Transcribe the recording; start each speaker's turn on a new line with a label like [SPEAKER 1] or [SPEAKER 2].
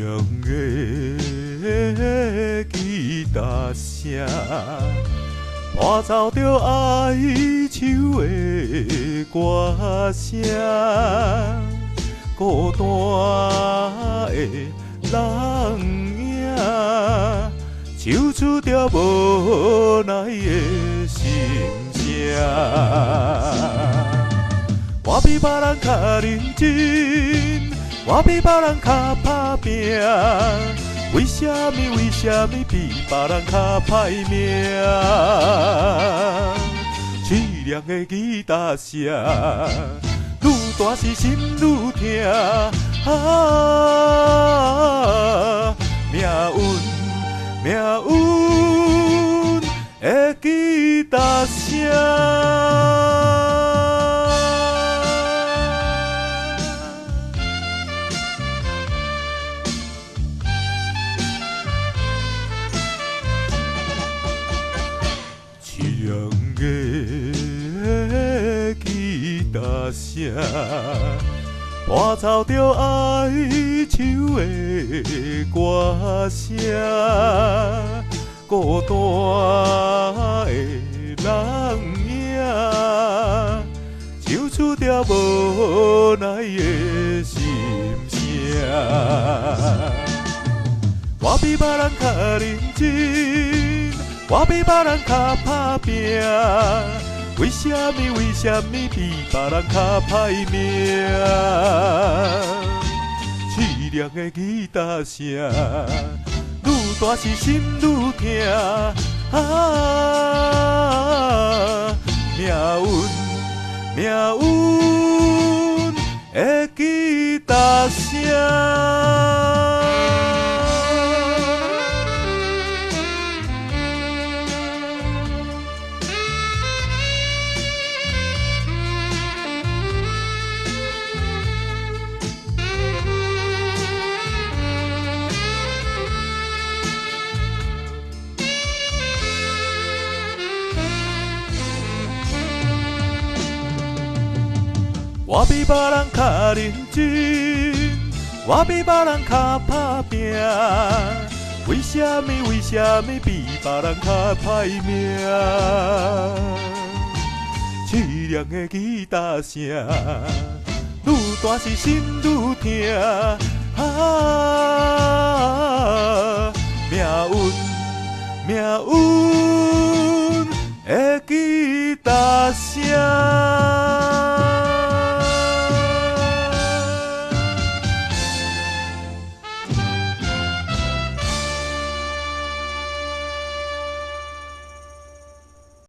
[SPEAKER 1] 凉的吉他声，伴奏着哀愁的歌声，孤单的人影，唱出着无奈的心声。我比别人较认真，我比别人较打拼，为什么比别人较歹命？凄凉的吉他声，愈大是心愈痛。命运的吉他声。凄凉的吉他声，伴奏着哀愁的歌声，孤单的人影，唱出着无奈的心声。我比别人较认真，我比别人较打拼，为什么比别人较歹命？凄凉的吉他声，愈大是心愈痛。命运的吉他声。我比别人较认真，我比别人较打拼，为什么比别人较歹命？凄凉的吉他声，愈大是心愈痛。命运的吉他声。